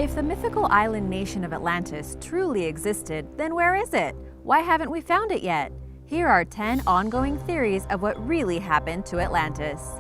If the mythical island nation of Atlantis truly existed, then where is it? Why haven't we found it yet? Here are 10 ongoing theories of what really happened to Atlantis.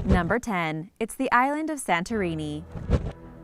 Number 10. It's the island of Santorini.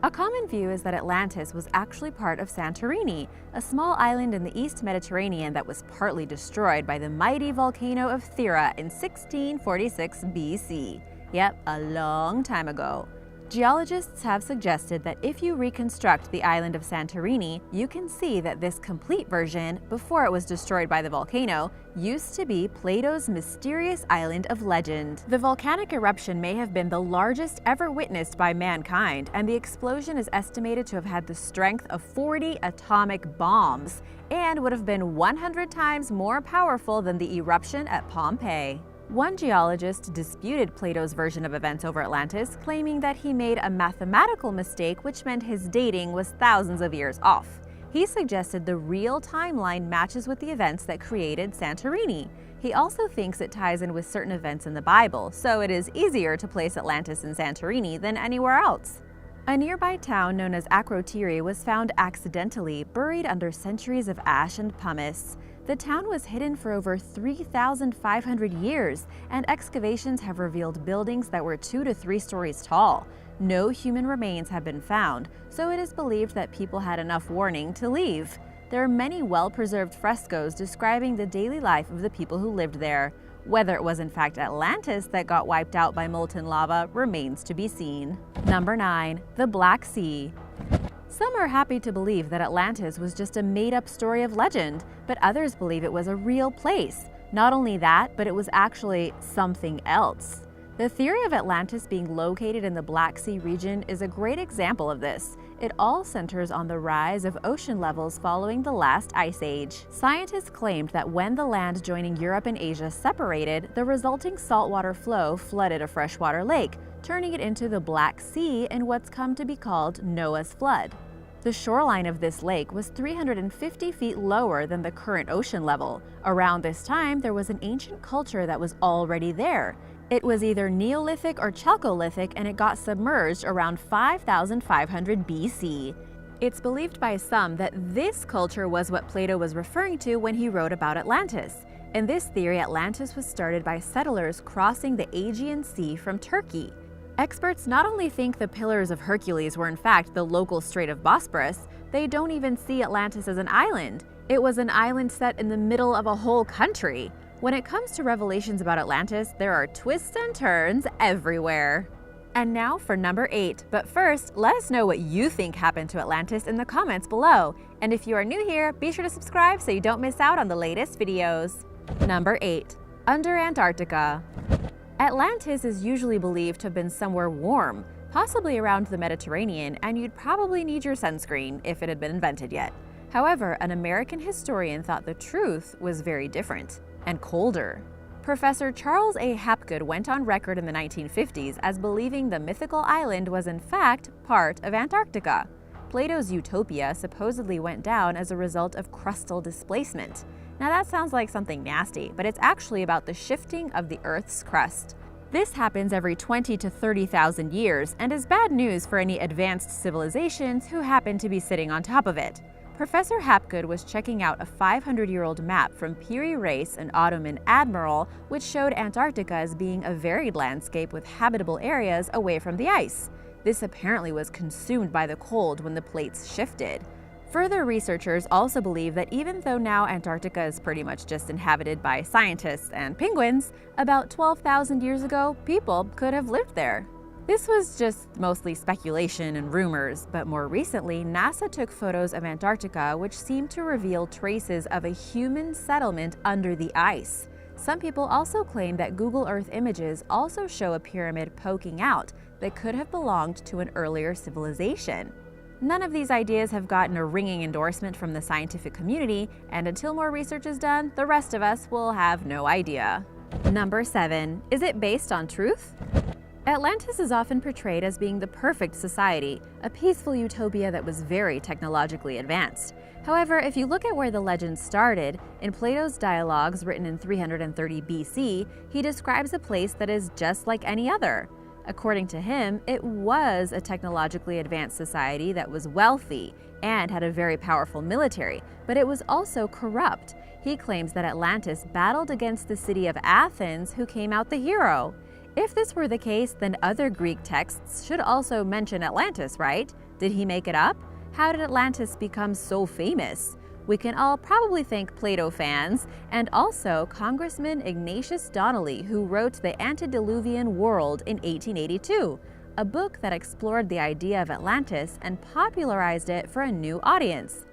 A common view is that Atlantis was actually part of Santorini, a small island in the East Mediterranean that was partly destroyed by the mighty volcano of Thera in 1646 BC. Yep, a long time ago. Geologists have suggested that if you reconstruct the island of Santorini, you can see that this complete version, before it was destroyed by the volcano, used to be Plato's mysterious island of legend. The volcanic eruption may have been the largest ever witnessed by mankind, and the explosion is estimated to have had the strength of 40 atomic bombs, and would have been 100 times more powerful than the eruption at Pompeii. One geologist disputed Plato's version of events over Atlantis, claiming that he made a mathematical mistake which meant his dating was thousands of years off. He suggested the real timeline matches with the events that created Santorini. He also thinks it ties in with certain events in the Bible, so it is easier to place Atlantis in Santorini than anywhere else. A nearby town known as Akrotiri was found accidentally, buried under centuries of ash and pumice. The town was hidden for over 3,500 years, and excavations have revealed buildings that were 2 to 3 stories tall. No human remains have been found, so it is believed that people had enough warning to leave. There are many well-preserved frescoes describing the daily life of the people who lived there. Whether it was in fact Atlantis that got wiped out by molten lava remains to be seen. Number 9. The Black Sea. Some are happy to believe that Atlantis was just a made-up story of legend, but others believe it was a real place. Not only that, but it was actually something else. The theory of Atlantis being located in the Black Sea region is a great example of this. It all centers on the rise of ocean levels following the last ice age. Scientists claimed that when the land joining Europe and Asia separated, the resulting saltwater flow flooded a freshwater lake, turning it into the Black Sea in what's come to be called Noah's Flood. The shoreline of this lake was 350 feet lower than the current ocean level. Around this time, there was an ancient culture that was already there. It was either Neolithic or Chalcolithic, and it got submerged around 5,500 BC. It's believed by some that this culture was what Plato was referring to when he wrote about Atlantis. In this theory, Atlantis was started by settlers crossing the Aegean Sea from Turkey. Experts not only think the Pillars of Hercules were in fact the local Strait of Bosporus, they don't even see Atlantis as an island. It was an island set in the middle of a whole country. When it comes to revelations about Atlantis, there are twists and turns everywhere. And now for number 8. But first, let us know what you think happened to Atlantis in the comments below. And if you are new here, be sure to subscribe so you don't miss out on the latest videos. Number 8. Under Antarctica. Atlantis is usually believed to have been somewhere warm, possibly around the Mediterranean, and you'd probably need your sunscreen if it had been invented yet. However, an American historian thought the truth was very different and colder. Professor Charles A. Hapgood went on record in the 1950s as believing the mythical island was in fact part of Antarctica. Plato's utopia supposedly went down as a result of crustal displacement. Now that sounds like something nasty, but it's actually about the shifting of the Earth's crust. This happens every 20 to 30,000 years and is bad news for any advanced civilizations who happen to be sitting on top of it. Professor Hapgood was checking out a 500-year-old map from Piri Reis, an Ottoman admiral, which showed Antarctica as being a varied landscape with habitable areas away from the ice. This apparently was consumed by the cold when the plates shifted. Further researchers also believe that even though now Antarctica is pretty much just inhabited by scientists and penguins, about 12,000 years ago, people could have lived there. This was just mostly speculation and rumors, but more recently, NASA took photos of Antarctica which seemed to reveal traces of a human settlement under the ice. Some people also claim that Google Earth images also show a pyramid poking out that could have belonged to an earlier civilization. None of these ideas have gotten a ringing endorsement from the scientific community, and until more research is done, the rest of us will have no idea. Number 7. Is it based on truth? Atlantis is often portrayed as being the perfect society, a peaceful utopia that was very technologically advanced. However, if you look at where the legend started, in Plato's dialogues written in 330 BC, he describes a place that is just like any other. According to him, it was a technologically advanced society that was wealthy and had a very powerful military, but it was also corrupt. He claims that Atlantis battled against the city of Athens, who came out the hero. If this were the case, then other Greek texts should also mention Atlantis, right? Did he make it up? How did Atlantis become so famous? We can all probably thank Plato fans, and also Congressman Ignatius Donnelly, who wrote The Antediluvian World in 1882, a book that explored the idea of Atlantis and popularized it for a new audience.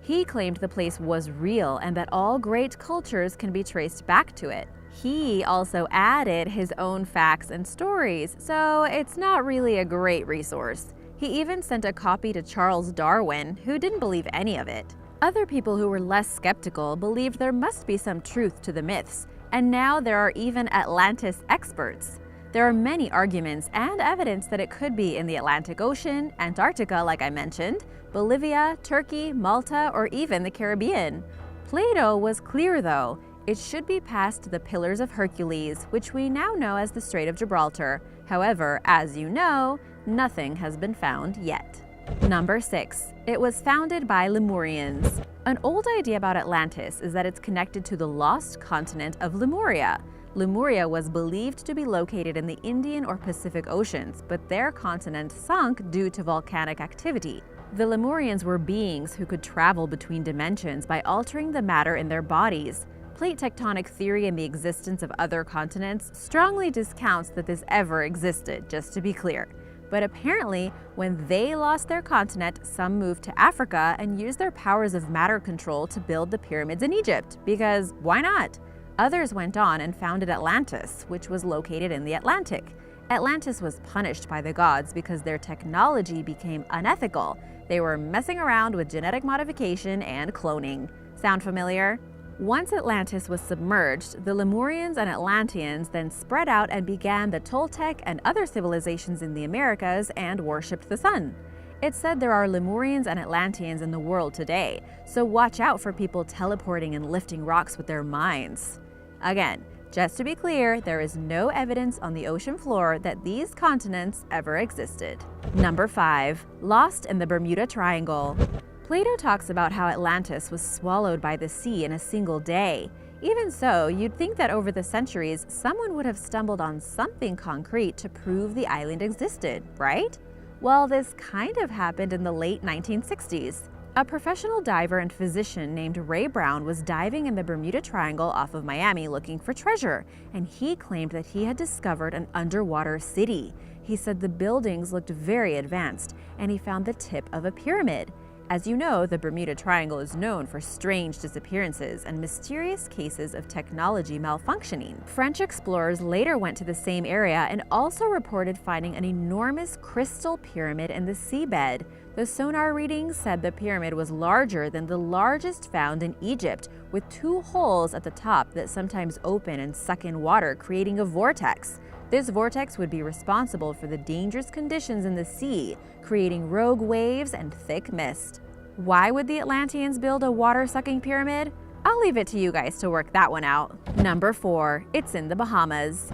He claimed the place was real and that all great cultures can be traced back to it. He also added his own facts and stories, so it's not really a great resource. He even sent a copy to Charles Darwin, who didn't believe any of it. Other people who were less skeptical believed there must be some truth to the myths, and now there are even Atlantis experts. There are many arguments and evidence that it could be in the Atlantic Ocean, Antarctica like I mentioned, Bolivia, Turkey, Malta, or even the Caribbean. Plato was clear though. It should be past the Pillars of Hercules, which we now know as the Strait of Gibraltar. However, as you know, nothing has been found yet. Number 6. It was founded by Lemurians. An old idea about Atlantis is that it's connected to the lost continent of Lemuria. Lemuria was believed to be located in the Indian or Pacific Oceans, but their continent sunk due to volcanic activity. The Lemurians were beings who could travel between dimensions by altering the matter in their bodies. Plate tectonic theory and the existence of other continents strongly discounts that this ever existed, just to be clear. But apparently, when they lost their continent, some moved to Africa and used their powers of matter control to build the pyramids in Egypt, because why not? Others went on and founded Atlantis, which was located in the Atlantic. Atlantis was punished by the gods because their technology became unethical. They were messing around with genetic modification and cloning. Sound familiar? Once Atlantis was submerged, the Lemurians and Atlanteans then spread out and began the Toltec and other civilizations in the Americas and worshipped the sun. It's said there are Lemurians and Atlanteans in the world today, so watch out for people teleporting and lifting rocks with their minds. Again, just to be clear, there is no evidence on the ocean floor that these continents ever existed. Number 5. Lost in the Bermuda Triangle. Plato talks about how Atlantis was swallowed by the sea in a single day. Even so, you'd think that over the centuries, someone would have stumbled on something concrete to prove the island existed, right? Well, this kind of happened in the late 1960s. A professional diver and physician named Ray Brown was diving in the Bermuda Triangle off of Miami looking for treasure, and he claimed that he had discovered an underwater city. He said the buildings looked very advanced, and he found the tip of a pyramid. As you know, the Bermuda Triangle is known for strange disappearances and mysterious cases of technology malfunctioning. French explorers later went to the same area and also reported finding an enormous crystal pyramid in the seabed. The sonar readings said the pyramid was larger than the largest found in Egypt, with 2 holes at the top that sometimes open and suck in water, creating a vortex. This vortex would be responsible for the dangerous conditions in the sea, creating rogue waves and thick mist. Why would the Atlanteans build a water-sucking pyramid? I'll leave it to you guys to work that one out. Number 4. It's in the Bahamas.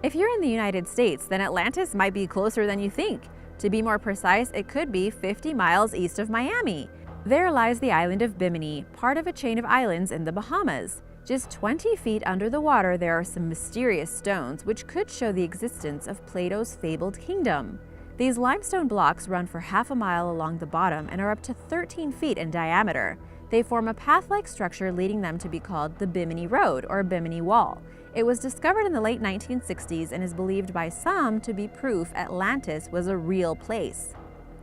If you're in the United States, then Atlantis might be closer than you think. To be more precise, it could be 50 miles east of Miami. There lies the island of Bimini, part of a chain of islands in the Bahamas. Just 20 feet under the water, there are some mysterious stones which could show the existence of Plato's fabled kingdom. These limestone blocks run for half a mile along the bottom and are up to 13 feet in diameter. They form a path-like structure leading them to be called the Bimini Road or Bimini Wall. It was discovered in the late 1960s and is believed by some to be proof Atlantis was a real place.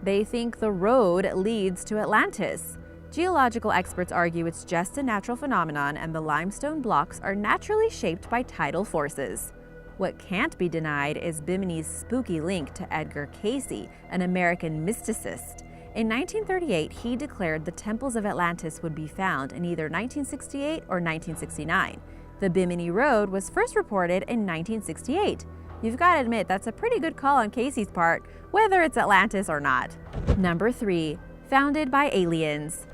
They think the road leads to Atlantis. Geological experts argue it's just a natural phenomenon and the limestone blocks are naturally shaped by tidal forces. What can't be denied is Bimini's spooky link to Edgar Cayce, an American mysticist. In 1938, he declared the temples of Atlantis would be found in either 1968 or 1969. The Bimini Road was first reported in 1968. You've got to admit that's a pretty good call on Casey's part, whether it's Atlantis or not. Number 3. Founded by aliens.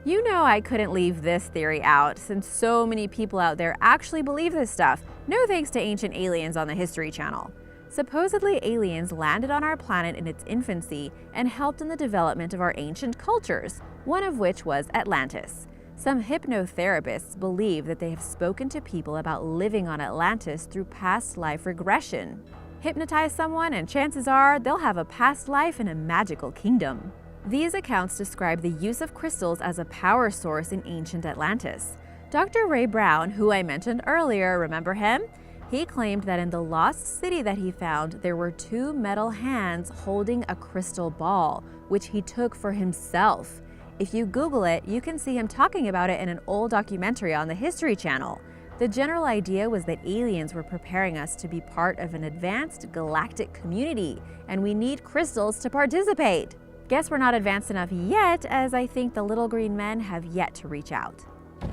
You know I couldn't leave this theory out, since so many people out there actually believe this stuff, no thanks to Ancient Aliens on the History Channel. Supposedly, aliens landed on our planet in its infancy and helped in the development of our ancient cultures, one of which was Atlantis. Some hypnotherapists believe that they have spoken to people about living on Atlantis through past life regression. Hypnotize someone and chances are they'll have a past life in a magical kingdom. These accounts describe the use of crystals as a power source in ancient Atlantis. Dr. Ray Brown, who I mentioned earlier, remember him? He claimed that in the lost city that he found, there were 2 metal hands holding a crystal ball, which he took for himself. If you Google it, you can see him talking about it in an old documentary on the History Channel. The general idea was that aliens were preparing us to be part of an advanced galactic community, and we need crystals to participate. Guess we're not advanced enough yet, as I think the little green men have yet to reach out.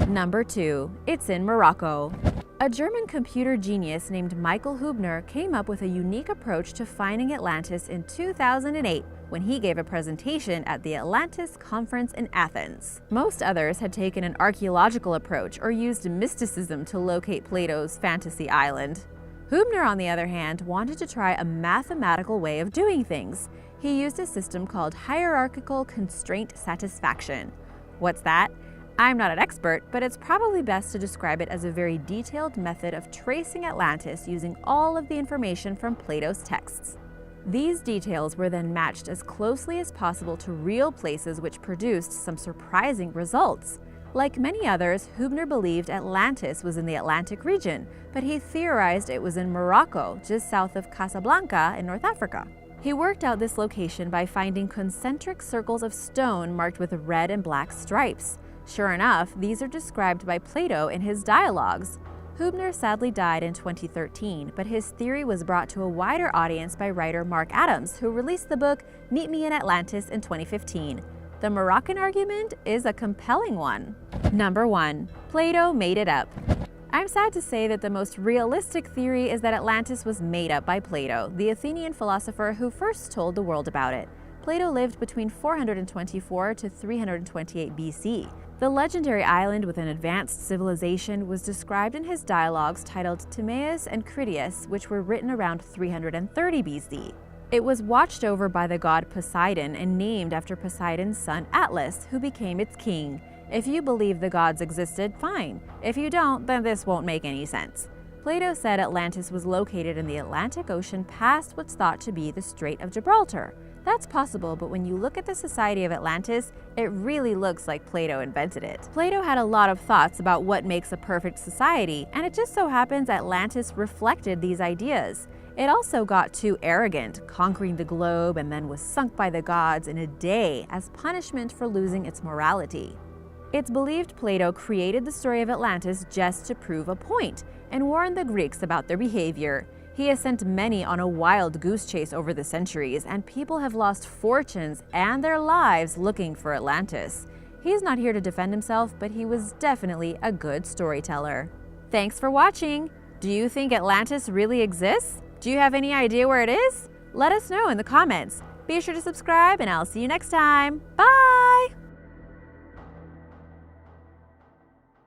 Number 2. It's in Morocco. A German computer genius named Michael Hubner came up with a unique approach to finding Atlantis in 2008 when he gave a presentation at the Atlantis conference in Athens. Most others had taken an archaeological approach or used mysticism to locate Plato's fantasy island. Hubner, on the other hand, wanted to try a mathematical way of doing things. He used a system called hierarchical constraint satisfaction. What's that? I'm not an expert, but it's probably best to describe it as a very detailed method of tracing Atlantis using all of the information from Plato's texts. These details were then matched as closely as possible to real places, which produced some surprising results. Like many others, Hubner believed Atlantis was in the Atlantic region, but he theorized it was in Morocco, just south of Casablanca in North Africa. He worked out this location by finding concentric circles of stone marked with red and black stripes. Sure enough, these are described by Plato in his dialogues. Hubner sadly died in 2013, but his theory was brought to a wider audience by writer Mark Adams, who released the book Meet Me in Atlantis in 2015. The Moroccan argument is a compelling one. Number 1. Plato made it up. I'm sad to say that the most realistic theory is that Atlantis was made up by Plato, the Athenian philosopher who first told the world about it. Plato lived between 424 to 328 BC. The legendary island with an advanced civilization was described in his dialogues titled Timaeus and Critias, which were written around 330 BC. It was watched over by the god Poseidon and named after Poseidon's son Atlas, who became its king. If you believe the gods existed, fine. If you don't, then this won't make any sense. Plato said Atlantis was located in the Atlantic Ocean past what's thought to be the Strait of Gibraltar. That's possible, but when you look at the society of Atlantis, it really looks like Plato invented it. Plato had a lot of thoughts about what makes a perfect society, and it just so happens Atlantis reflected these ideas. It also got too arrogant, conquering the globe, and then was sunk by the gods in a day as punishment for losing its morality. It's believed Plato created the story of Atlantis just to prove a point and warn the Greeks about their behavior. He has sent many on a wild goose chase over the centuries, and people have lost fortunes and their lives looking for Atlantis. He's not here to defend himself, but he was definitely a good storyteller. Thanks for watching! Do you think Atlantis really exists? Do you have any idea where it is? Let us know in the comments. Be sure to subscribe, and I'll see you next time. Bye!